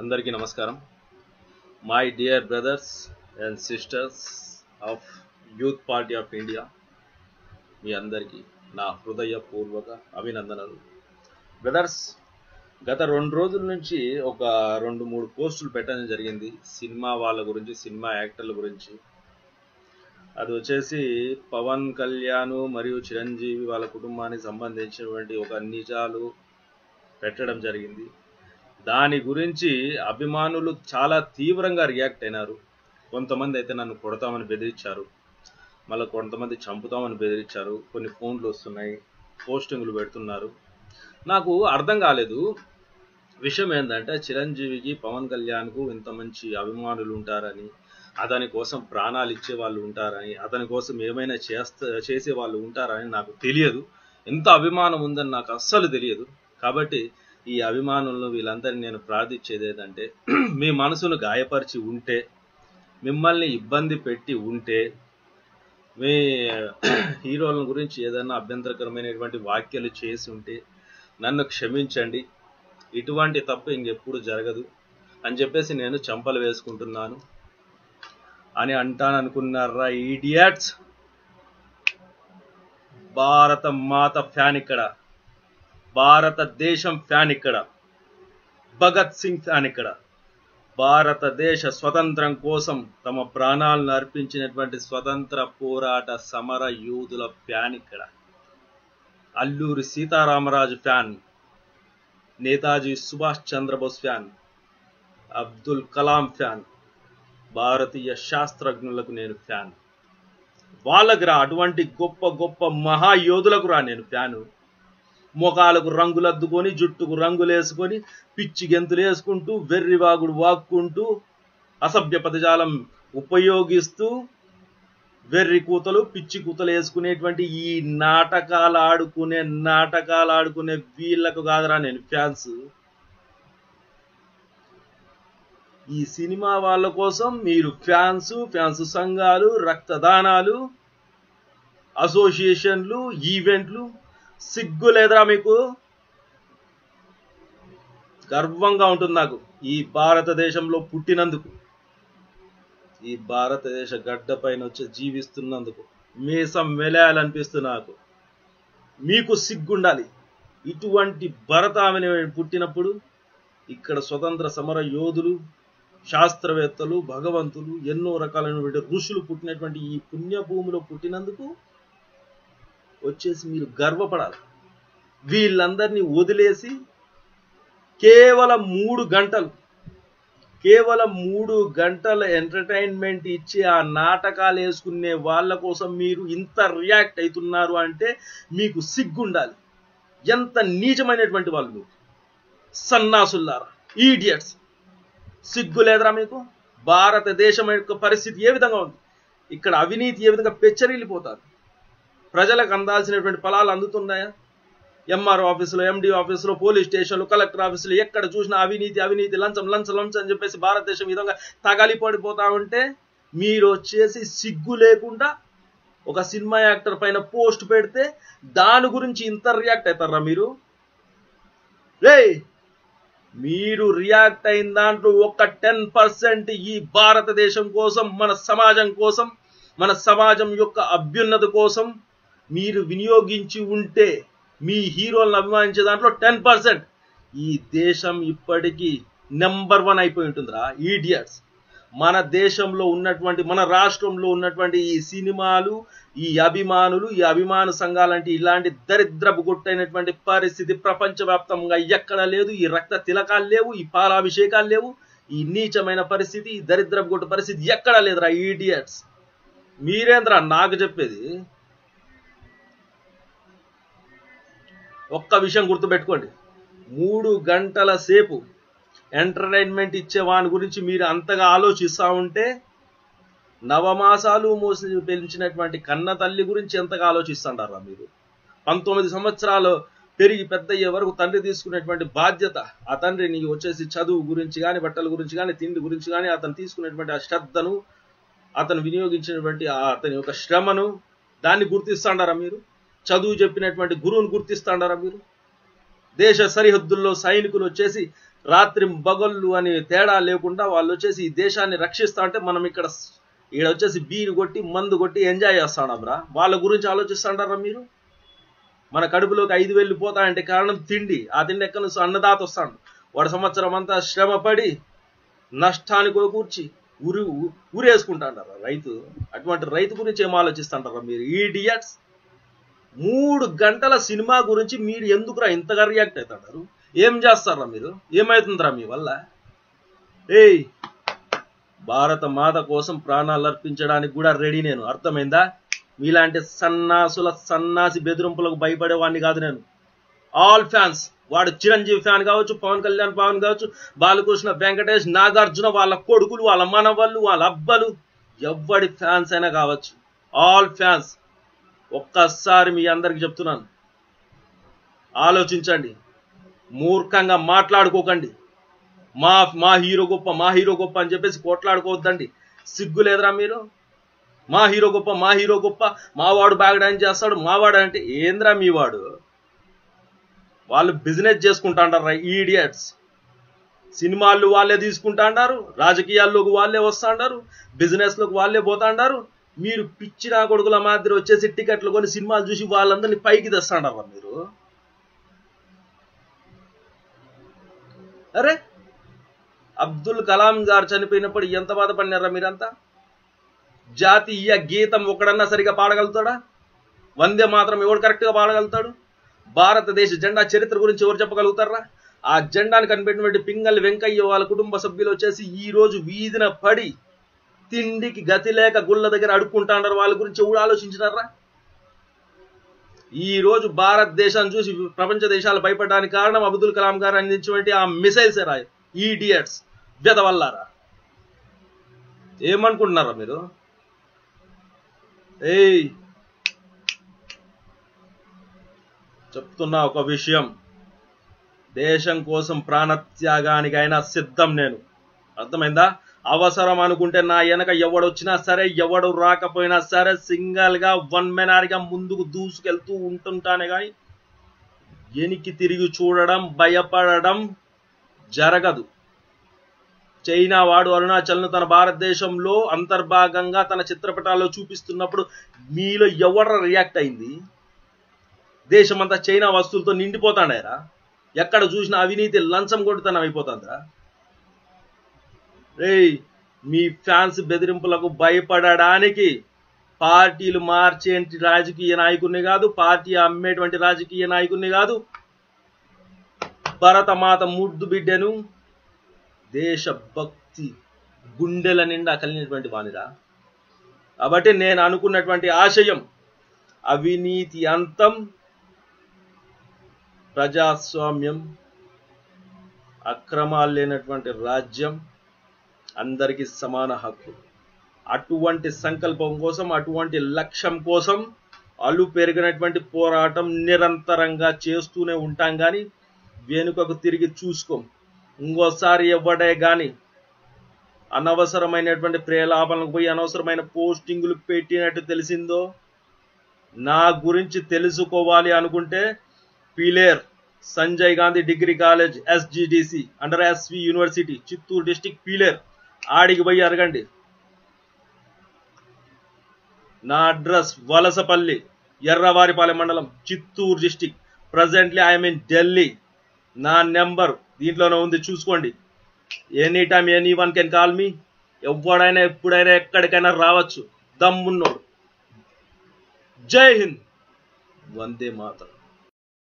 అందరికీ నమస్కారం. My dear brothers and sisters of youth party of India, మీ అందరికీ నా హృదయపూర్వక అభినందనలు. బ్రదర్స్, గత 2 రోజుల నుంచి ఒక 2-3 పోస్టులు పెట్టడం జరిగింది సినిమా వాళ్ళ గురించి, సినిమా యాక్టర్ల గురించి. అది వచ్చేసి పవన్ కళ్యాణ్ మరియు చిరంజీవి వాళ్ళ కుటుంబానికి సంబంధించినటువంటి ఒక నిజాలు పెట్టడం జరిగింది. దాని గురించి అభిమానులు చాలా తీవ్రంగా రియాక్ట్ అయినారు. కొంతమంది అయితే నన్ను కొడతామని బెదిరించారు, మళ్ళీ కొంతమంది చంపుతామని బెదిరించారు. కొన్ని ఫోన్లు వస్తున్నాయి, పోస్టింగ్లు పెడుతున్నారు. నాకు అర్థం కాలేదు. విషయం ఏంటంటే, చిరంజీవికి పవన్ కళ్యాణ్కు ఇంత మంచి అభిమానులు ఉంటారని, అతని కోసం ప్రాణాలు ఇచ్చే వాళ్ళు ఉంటారని, అతని కోసం ఏమైనా చేసే వాళ్ళు ఉంటారని నాకు తెలియదు. ఎంత అభిమానం ఉందని నాకు అస్సలు తెలియదు. కాబట్టి ఈ అభిమానులను వీళ్ళందరినీ నేను ప్రార్థించేది ఏంటంటే, మీ మనసును గాయపరిచి ఉంటే, మిమ్మల్ని ఇబ్బంది పెట్టి ఉంటే, మీ హీరోల గురించి ఏదైనా అభ్యంతరకరమైనటువంటి వ్యాఖ్యలు చేసి ఉంటే నన్ను క్షమించండి. ఇటువంటి తప్పు ఇంకెప్పుడు జరగదు అని చెప్పేసి నేను చంపలు వేసుకుంటున్నాను అని అంటాననుకున్నారా ఈడియట్స్? భారత మాత ఫ్యాన్ ఇక్కడ, భారతదేశం ఫ్యాన్ ఇక్కడ, భగత్ సింగ్ ఫ్యాన్ ఇక్కడ, భారతదేశ స్వతంత్రం కోసం తమ ప్రాణాలను అర్పించినటువంటి స్వతంత్ర పోరాట సమర యోధుల ఫ్యాన్ ఇక్కడ, Alluri Sitaramaraju fan, Netaji Subhash Chandrabose fan, Abdul Kalam fan, భారతీయ శాస్త్రజ్ఞులకు నేను ఫ్యాన్. వాళ్ళకు రా, అటువంటి గొప్ప గొప్ప మహాయోధులకు రా నేను ఫ్యాను. మొఖాలకు రంగులద్దుకొని, జుట్టుకు రంగులేసుకొని, పిచ్చి గెంతులు వేసుకుంటూ, వెర్రివాగుడు వాక్కుంటూ, అసభ్య పదజాలం ఉపయోగిస్తూ, వెర్రి కూతలు పిచ్చి కూతలు వేసుకునేటువంటి ఈ నాటకాలు ఆడుకునే వీళ్ళకు కాదురా నేను ఫ్యాన్స్. ఈ సినిమా వాళ్ళ కోసం మీరు ఫ్యాన్స్ సంఘాలు, రక్తదానాలు, అసోసియేషన్లు, ఈవెంట్లు, సిగ్గు లేదురా మీకు? గర్వంగా ఉంటుంది నాకు ఈ భారతదేశంలో పుట్టినందుకు, ఈ భారతదేశ గడ్డ పైన వచ్చి జీవిస్తున్నందుకు. మీసం వెలేయాలనిపిస్తుంది నాకు. మీకు సిగ్గుండాలి. ఇటువంటి భరతామని పుట్టినప్పుడు ఇక్కడ స్వతంత్ర సమర యోధులు, శాస్త్రవేత్తలు, భగవంతులు, ఎన్నో రకాలైన ఋషులు పుట్టినటువంటి ఈ పుణ్యభూమిలో పుట్టినందుకు వచ్చేసి మీరు గర్వపడాలి. వీళ్ళందరినీ వదిలేసి కేవలం 3 గంటల ఎంటర్టైన్మెంట్ ఇచ్చి ఆ నాటకాలు వేసుకునే వాళ్ళ కోసం మీరు ఇంత రియాక్ట్ అవుతున్నారు అంటే మీకు సిగ్గుండాలి. ఎంత నీచమైనటువంటి వాళ్ళు మీరు, సన్నాసుల్లారా, ఈడియట్స్. సిగ్గు లేదురా మీకు? భారతదేశం యొక్క పరిస్థితి ఏ విధంగా ఉంది? ఇక్కడ అవినీతి ఏ విధంగా పెచ్చరిల్లిపోతారు? ప్రజలకు అందాల్సినటువంటి ఫలాలు అందుతున్నాయా? ఎంఆర్ఓ ఆఫీసులో, ఎండి ఆఫీసులో, పోలీస్ స్టేషన్లు, కలెక్టర్ ఆఫీసులు ఎక్కడ చూసినా అవినీతి, లంచం అని చెప్పేసి భారతదేశం ఈ విధంగా తగలిపడిపోతా ఉంటే మీరు వచ్చేసి సిగ్గు లేకుండా ఒక సినిమా యాక్టర్ పైన పోస్ట్ పెడితే దాని గురించి ఇంత రియాక్ట్ అవుతారా మీరు? మీరు రియాక్ట్ అయిన దాంట్లో ఒక 10% ఈ భారతదేశం కోసం, మన సమాజం కోసం, మన సమాజం యొక్క అభ్యున్నతి కోసం మీరు వినియోగించి ఉంటే, మీ హీరోలను అభిమానించే దాంట్లో 10%, ఈ దేశం ఇప్పటికీ నెంబర్ 1 అయిపోయి ఉంటుందిరా ఈడియట్స్. మన దేశంలో ఉన్నటువంటి, మన రాష్ట్రంలో ఉన్నటువంటి ఈ సినిమాలు, ఈ అభిమానులు, ఈ అభిమాన సంఘాలంటే ఇలాంటి దరిద్రపు గుట్టైనటువంటి పరిస్థితి ప్రపంచవ్యాప్తంగా ఎక్కడ లేదు. ఈ రక్త తిలకాలు లేవు, ఈ పాలాభిషేకాలు లేవు, ఈ నీచమైన పరిస్థితి, ఈ దరిద్రపు గుట్ట పరిస్థితి ఎక్కడా లేదురా ఈడియట్స్. మీరేంద్రా నాకు చెప్పేది? ఒక్క విషయం గుర్తుపెట్టుకోండి, 3 గంటల సేపు ఎంటర్టైన్మెంట్ ఇచ్చే వాని గురించి మీరు అంతగా ఆలోచిస్తూ ఉంటే, నవమాసాలు మోసి పెంచినటువంటి కన్న తల్లి గురించి ఎంతగా ఆలోచిస్తుంటారా మీరు? 19 సంవత్సరాలు పెరిగి పెద్దయ్యే వరకు తండ్రి తీసుకునేటువంటి బాధ్యత, ఆ తండ్రిని వచ్చేసి చదువు గురించి కానీ, బట్టల గురించి కానీ, తిండి గురించి కానీ, అతను తీసుకునేటువంటి ఆ శ్రద్ధను, అతను వినియోగించినటువంటి అతని యొక్క శ్రమను, దాన్ని గుర్తిస్తాండారా మీరు? చదువు చెప్పినటువంటి గురువును గుర్తిస్తాండారా మీరు? దేశ సరిహద్దుల్లో సైనికులు వచ్చేసి రాత్రి బగళ్ళు అని తేడా లేకుండా వాళ్ళు వచ్చేసి ఈ దేశాన్ని రక్షిస్తా అంటే మనం ఇక్కడ వచ్చేసి బీరు కొట్టి మందు కొట్టి ఎంజాయ్ చేస్తాం రా. వాళ్ళ గురించి ఆలోచిస్తాంటారా మీరు? మన కడుపులోకి 5,000 పోతాయంటే కారణం తిండి. ఆ తిండి ఎక్కడి నుంచి? అన్నదాత వస్తాడు, వాడు సంవత్సరం అంతా శ్రమపడి నష్టానికి కూర్చి ఊరేసుకుంటాంటారా రైతు. అటువంటి రైతు గురించి ఏం ఆలోచిస్తాంటారా మీరు? ఈడియట్స్. 3 గంటల సినిమా గురించి మీరు ఎందుకురా ఇంతగా రియాక్ట్ అవుతాడారు? ఏం చేస్తారా మీరు? ఏమవుతుందిరా మీ వల్ల? ఏయ్, భారత మాత కోసం ప్రాణాలు అర్పించడానికి కూడా రెడీ నేను, అర్థమైందా? మీలాంటి సన్నాసి బెదిరింపులకు భయపడేవాడిని కాదు నేను. ఆల్ ఫ్యాన్స్, వాడు చిరంజీవి ఫ్యాన్ కావచ్చు, పవన్ కళ్యాణ్ ఫ్యాన్ కావచ్చు, బాలకృష్ణ, వెంకటేష్, నాగార్జున, వాళ్ళ కొడుకులు, వాళ్ళ మనవళ్ళు, వాళ్ళ అబ్బలు, ఎవ్వడి ఫ్యాన్స్ అయినా కావచ్చు, ఆల్ ఫ్యాన్స్. ఒక్కసారి మీ అందరికి చెప్తున్నాను, ఆలోచించండి, మూర్ఖంగా మాట్లాడుకోకండి. మా హీరో గొప్ప అని చెప్పేసి కొట్లాడుకోవద్దండి. సిగ్గు లేదురా మీరు? మా హీరో గొప్ప, మావాడు బాగా డాన్స్ చేస్తాడు, మావాడు అంటే ఏంద్రా మీ వాడు? వాళ్ళు బిజినెస్ చేసుకుంటాంటారా ఈడియట్స్. సినిమాలు వాళ్ళే తీసుకుంటాంటారు, రాజకీయాల్లోకి వాళ్ళే వస్తాంటారు, బిజినెస్ లోకి వాళ్ళే పోతాంటారు. మీరు పిచ్చినా కొడుకుల మాదిరి వచ్చేసి టికెట్లు కొని సినిమాలు చూసి వాళ్ళందరినీ పైకి తెస్తాంటారా మీరు? అరే, అబ్దుల్ కలాం గారు చనిపోయినప్పుడు ఎంత బాధపడినారా మీరంతా? జాతీయ గీతం ఒకడన్నా సరిగా పాడగలుగుతాడా? వందే మాత్రం ఎవడు కరెక్ట్ గా పాడగలుగుతాడు? భారతదేశ జెండా చరిత్ర గురించి ఎవరు చెప్పగలుగుతారా? ఆ జెండాని కనిపెట్టినటువంటి పింగళి వెంకయ్య వాళ్ళ కుటుంబ సభ్యులు వచ్చేసి ఈ రోజు వీధిన పడి తిండికి గతి లేక గుళ్ళ దగ్గర అడుక్కుంటాడారు. వాళ్ళ గురించి ఎవడు ఆలోచించినారా? ఈ రోజు భారతదేశాన్ని చూసి ప్రపంచ దేశాలు భయపడడానికి కారణం అబ్దుల్ కలాం గారు అందించినటువంటి ఆ మిసైల్స్ రా. ఈడియట్స్, వెదవల్లారా, ఏమనుకుంటున్నారా మీరు? ఏయ్, చెప్తున్నా ఒక విషయం, దేశం కోసం ప్రాణత్యాగానికైనా సిద్ధం నేను, అర్థమైందా? అవసరం అనుకుంటే నా వెనక ఎవడొచ్చినా సరే, ఎవడు రాకపోయినా సరే, సింగల్ గా వన్ మెనారిగా ముందుకు దూసుకెళ్తూ ఉంటుంటానే గాని వెనక్కి తిరిగి చూడడం, భయపడడం జరగదు. చైనా వాడు అరుణాచల్ను తన భారతదేశంలో అంతర్భాగంగా తన చిత్రపటాల్లో చూపిస్తున్నప్పుడు మీలో ఎవడ రియాక్ట్ అయింది? దేశమంతా చైనా వస్తువులతో నిండిపోతాడారా? ఎక్కడ చూసినా అవినీతి, లంచం కొడుతనం అయిపోతుందా? రేయ్, మీ ఫ్యాన్స్ బెదిరింపులకు భయపడడానికి పార్టీలు మార్చేటి రాజకీయ నాయకుడిని కాదు, పార్టీ అమ్మేటువంటి రాజకీయ నాయకుడిని కాదు, భరతమాత ముద్దు బిడ్డను, దేశభక్తి గుండెల నిండా కలిగినటువంటి వానిరా. కాబట్టి నేను అనుకున్నటువంటి ఆశయం అవినీతి అంతం, ప్రజాస్వామ్యం, అక్రమాలు లేనటువంటి రాజ్యం, అందరికీ సమాన హక్కు. అటువంటి సంకల్పం కోసం, అటువంటి లక్ష్యం కోసం అలు పెరిగినటువంటి పోరాటం నిరంతరంగా చేస్తూనే ఉంటాం. కానీ వెనుకకు తిరిగి చూసుకోం. ఇంకోసారి ఎవడే గాని అనవసరమైనటువంటి ప్రేలాపనలకు పోయి అనవసరమైన పోస్టింగులు పెట్టినట్టు తెలిసిందో, నా గురించి తెలుసుకోవాలి అనుకుంటే Piler Sanjay Gandhi degree college, SGDC under SV university, Chittoor district Piler, ఆడికి పోయి అడగండి. నా address Valasapalli, Yerravaripalem mandal, Chittoor district. Presently I'm in Delhi. నా నెంబర్ దీంట్లోనే ఉంది, చూసుకోండి. Any time any one can call me. ఎవడైనా ఎప్పుడైనా ఎక్కడికైనా రావచ్చు, దమ్మున్నోడు. జై హింద్, వందే మాతరం.